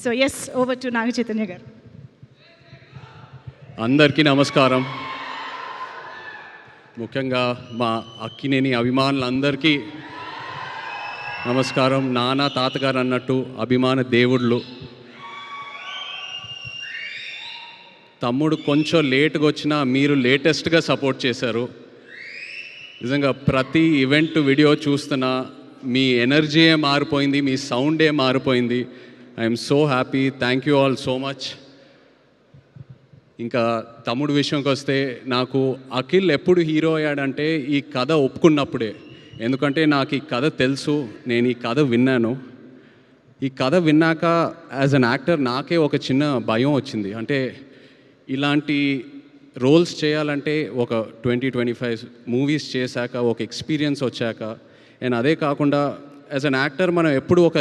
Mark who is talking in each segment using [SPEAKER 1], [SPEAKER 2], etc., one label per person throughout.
[SPEAKER 1] So yes, over to నాగ చైతన్య గారు.
[SPEAKER 2] అందరికీ నమస్కారం. ముఖ్యంగా మా అక్కినేని అభిమానులందరికీ నమస్కారం. నాన్న తాతగారు అన్నట్టు అభిమాన దేవుళ్ళు. తమ్ముడు కొంచెం లేట్గా వచ్చినా మీరు లేటెస్ట్గా సపోర్ట్ చేశారు. నిజంగా ప్రతి ఈవెంట్ వీడియో చూస్తున్నా మీ ఎనర్జీయే మారిపోయింది, మీ సౌండే మారిపోయింది. I'm so happy. Thank you all so much. ఇంకా తమ్ముడు విషయంకి వస్తే, నాకు అఖిల్ ఎప్పుడు హీరో అయ్యాడంటే ఈ కథ ఒప్పుకున్నప్పుడే. ఎందుకంటే నాకు ఈ కథ తెలుసు, నేను ఈ కథ విన్నాను. ఈ కథ విన్నాక యాజ్ అన్ యాక్టర్ నాకే ఒక చిన్న భయం వచ్చింది. అంటే ఇలాంటి రోల్స్ చేయాలంటే ఒక 20-25 మూవీస్ చేశాక, ఒక ఎక్స్పీరియన్స్ వచ్చాక, అండ్ అదే కాకుండా యాజ్ అన్ యాక్టర్ మనం ఎప్పుడు ఒక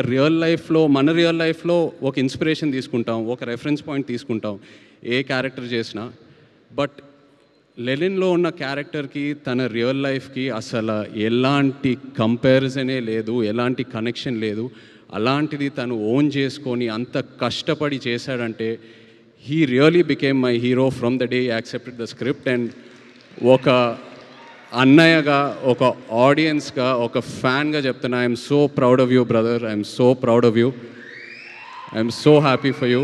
[SPEAKER 2] మన రియల్ లైఫ్లో ఒక ఇన్స్పిరేషన్ తీసుకుంటాం, ఒక రెఫరెన్స్ పాయింట్ తీసుకుంటాం ఏ క్యారెక్టర్ చేసినా. బట్ లెనిన్లో ఉన్న క్యారెక్టర్కి తన రియల్ లైఫ్కి అసలు ఎలాంటి కంపారిజనే లేదు, ఎలాంటి కనెక్షన్ లేదు. అలాంటిది తను ఓన్ చేసుకొని అంత కష్టపడి చేశాడంటే he really became my hero from the day he accepted the script. And ఒక అన్నయ్యగా, ఒక ఆడియన్స్గా, ఒక ఫ్యాన్గా చెప్తున్నా, I'm so proud of you brother. I'm so proud of you. I'm so happy for you.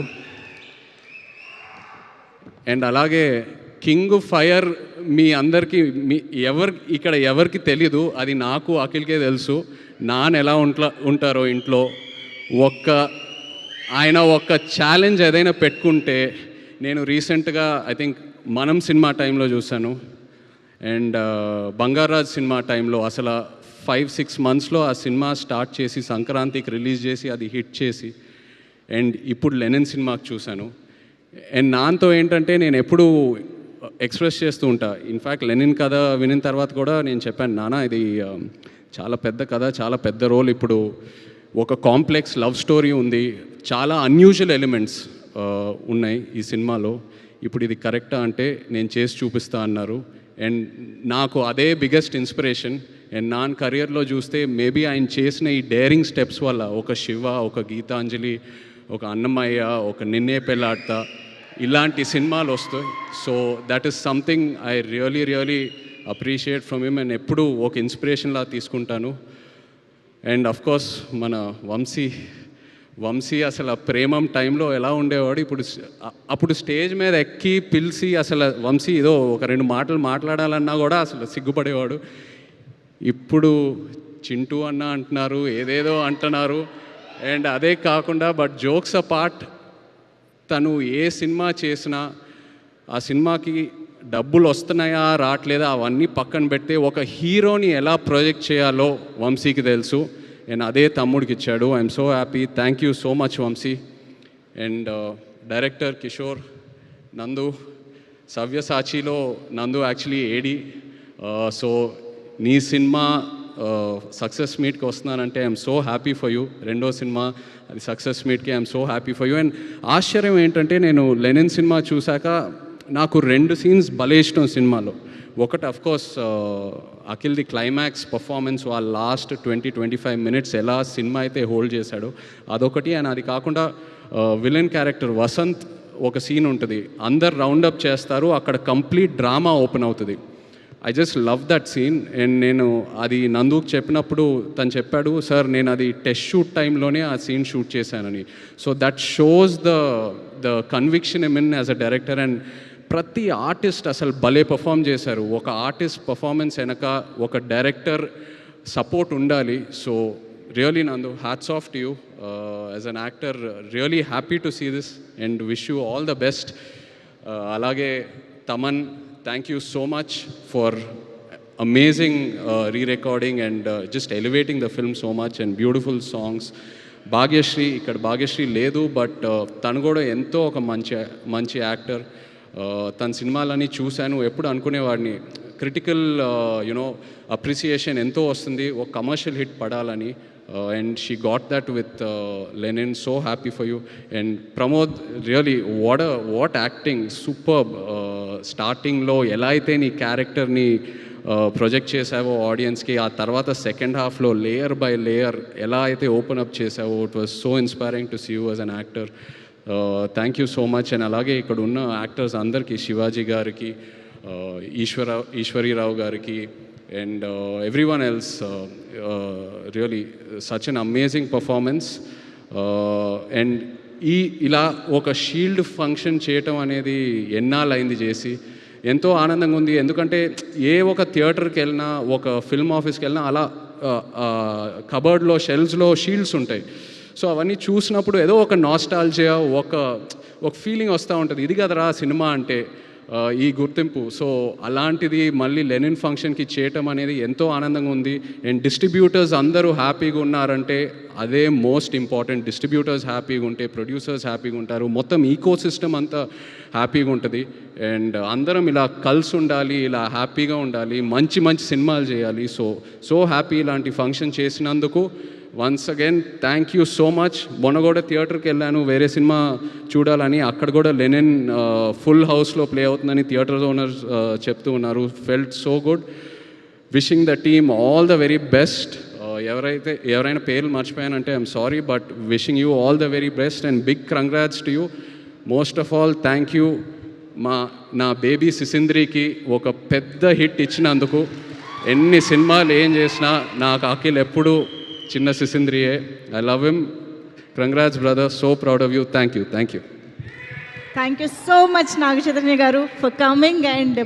[SPEAKER 2] And అలాగే king fire మీ అందరికీ, ఇక్కడ ఎవరికి తెలీదు, అది నాకు అఖిల్కే తెలుసు. నాన్న ఎలా ఉంటారో ఇంట్లో. ఆయన ఒక ఛాలెంజ్ ఏదైనా పెట్టుకుంటే, నేను రీసెంట్గా ఐ థింక్ మనం సినిమా టైంలో చూశాను, అండ్ బంగారాజ్ సినిమా టైంలో అసలు 5-6 మంత్స్లో ఆ సినిమా స్టార్ట్ చేసి సంక్రాంతికి రిలీజ్ చేసి అది హిట్ చేసి, అండ్ ఇప్పుడు లెనిన్ సినిమాకి చూశాను. అండ్ నాన్నతో ఏంటంటే నేను ఎప్పుడూ ఎక్స్ప్రెస్ చేస్తూ ఉంటా. ఇన్ఫ్యాక్ట్ లెనిన్ కథ వినిన తర్వాత కూడా నేను చెప్పాను, నాన్న ఇది చాలా పెద్ద కథ, చాలా పెద్ద రోల్. ఇప్పుడు ఒక కాంప్లెక్స్ లవ్ స్టోరీ ఉంది, చాలా అన్యూజువల్ ఎలిమెంట్స్ ఉన్నాయి ఈ సినిమాలో. ఇప్పుడు ఇది కరెక్టా అంటే నేను చేసి చూపిస్తా అన్నారు. అండ్ నాకు అదే బిగ్గెస్ట్ ఇన్స్పిరేషన్. అండ్ నాన్న కెరియర్లో చూస్తే మేబీ ఆయన చేసిన ఈ డేరింగ్ స్టెప్స్ వల్ల ఒక శివ, ఒక గీతాంజలి, ఒక అన్నమయ్య, ఒక నిన్నే పెళ్ళాడతా, ఇలాంటి సినిమాలు వస్తాయి. So that is something I really appreciate from him. And ఎప్పుడూ ఒక ఇన్స్పిరేషన్లా తీసుకుంటాను. అండ్ అఫ్కోర్స్ మన వంశీ అసలు ప్రేమం టైంలో ఎలా ఉండేవాడు, అప్పుడు స్టేజ్ మీద ఎక్కి పిలిచి అసలు వంశీ ఏదో ఒక 2 మాటలు మాట్లాడాలన్నా కూడా అసలు సిగ్గుపడేవాడు. ఇప్పుడు చింటూ అన్న అంటున్నారు, ఏదేదో అంటున్నారు. అండ్ అదే కాకుండా బట్ జోక్స్ అపార్ట్, తను ఏ సినిమా చేసినా ఆ సినిమాకి డబ్బులు వస్తున్నాయా రావట్లేదా అవన్నీ పక్కన పెడితే ఒక హీరోని ఎలా ప్రొజెక్ట్ చేయాలో వంశీకి తెలుసు. అండ్ అదే తమ్ముడికి ఇచ్చాడు. I'm so happy. Thank you so much Vamsi. And director Kishore, Nandu, సవ్యసాచిలో నందు యాక్చువల్లీ ఏడి. సో నీ సినిమా సక్సెస్ మీట్కి వస్తున్నానంటే I'm so happy for you. రెండో సినిమా అది సక్సెస్ మీట్కి I'm so happy for you. And ఆశ్చర్యం ఏంటంటే నేను లెనిన్ సినిమా చూశాక నాకు 2 సీన్స్ భలే ఇష్టం సినిమాలో. ఒకటి అఫ్కోర్స్ అఖిల్ది క్లైమాక్స్ పర్ఫార్మెన్స్, వాళ్ళ లాస్ట్ 20-25 మినిట్స్ ఎలా సినిమా అయితే హోల్డ్ చేశాడో అదొకటి. అండ్ అది కాకుండా విలన్ క్యారెక్టర్ వసంత్ ఒక సీన్ ఉంటుంది, అందరు రౌండప్ చేస్తారు, అక్కడ కంప్లీట్ డ్రామా ఓపెన్ అవుతుంది. I just love that scene. And నేను అది నందుకు చెప్పినప్పుడు తను చెప్పాడు, సార్ నేను అది టెస్ట్ షూట్ టైంలోనే ఆ సీన్ షూట్ చేశానని. So that shows the conviction I mean as a director. And ప్రతి ఆర్టిస్ట్ అసలు భలే పర్ఫామ్ చేశారు. ఒక ఆర్టిస్ట్ పర్ఫార్మెన్స్ వెనక ఒక డైరెక్టర్ సపోర్ట్ ఉండాలి. So really Nandu, hats off to you as an actor. Really happy to see this and wish you all the best. అలాగే Thaman, thank you so much for amazing re-recording and just elevating the film so much and beautiful songs. Bhagyashree, ఇక్కడ భాగ్యశ్రీ లేదు but తను కూడా ఎంతో ఒక మంచి actor. తన సినిమాలని చూశాను, ఎప్పుడు అనుకునేవాడిని క్రిటికల్ అప్రిసియేషన్ ఎంతో వస్తుంది, ఒక కమర్షియల్ హిట్ పడాలని. And she got that with Lenin. So happy for you. And Pramod, really what acting, superb. స్టార్టింగ్లో ఎలా అయితే నీ క్యారెక్టర్ని ప్రొజెక్ట్ చేసావో ఆడియన్స్కి, ఆ తర్వాత సెకండ్ హాఫ్లో లేయర్ బై లేయర్ ఎలా అయితే ఓపెన్ అప్ చేసావో, it was so inspiring to see you as an actor. Thank you so much. And అలాగే ఇక్కడ ఉన్న యాక్టర్స్ అందరికీ, శివాజీ గారికి, ఈశ్వరీరావు గారికి, and everyone else, really such an amazing performance. And ఇలా ఒక షీల్డ్ ఫంక్షన్ చేయటం అనేది ఎన్నాళ్ళైంది చేసి, ఎంతో ఆనందంగా ఉంది. ఎందుకంటే ఏ ఒక థియేటర్కి వెళ్ళినా, ఒక ఫిల్మ్ ఆఫీస్కి వెళ్ళినా అలా కబర్డ్లో షెల్ఫ్స్లో షీల్డ్స్ ఉంటాయి. సో అవన్నీ చూసినప్పుడు ఏదో ఒక నాస్టాల్జియా, ఒక ఫీలింగ్ వస్తూ ఉంటుంది, ఇది కదరా సినిమా అంటే, ఈ గుర్తింపు. సో అలాంటిది మళ్ళీ లెనిన్ ఫంక్షన్కి చేయటం అనేది ఎంతో ఆనందంగా ఉంది. అండ్ డిస్ట్రిబ్యూటర్స్ అందరూ హ్యాపీగా ఉన్నారంటే అదే మోస్ట్ ఇంపార్టెంట్. డిస్ట్రిబ్యూటర్స్ హ్యాపీగా ఉంటే ప్రొడ్యూసర్స్ హ్యాపీగా ఉంటారు, మొత్తం ఈకో సిస్టమ్ అంతా హ్యాపీగా ఉంటుంది. అండ్ అందరం ఇలా కలిసి ఉండాలి, ఇలా హ్యాపీగా ఉండాలి, మంచి మంచి సినిమాలు చేయాలి. సో హ్యాపీ ఇలాంటి ఫంక్షన్ చేసినందుకు. Once again thank you so much. మొన్న కూడా థియేటర్కి వెళ్ళాను వేరే సినిమా చూడాలని, అక్కడ కూడా లెనిన్ ఫుల్ హౌస్లో ప్లే అవుతుందని థియేటర్ ఓనర్స్ చెప్తూ ఉన్నారు. Felt so good. Wishing the team all the very best. ఎవరైనా పేర్లు మర్చిపోయానంటే I'm sorry, but wishing you all the very best and big congrats to you. Most of all thank you నా baby సిసింద్రికి ఒక పెద్ద hit ఇచ్చినందుకు. ఎన్ని సినిమాలు ఏం చేసినా నాకు అఖిల్ ఎప్పుడు చిన్న సిసింద్రియే. I love him. Congrats brother, so proud of you. Thank you.
[SPEAKER 1] Thank you so much Naga Chaitanya గారు ఫర్ కమింగ్. అండ్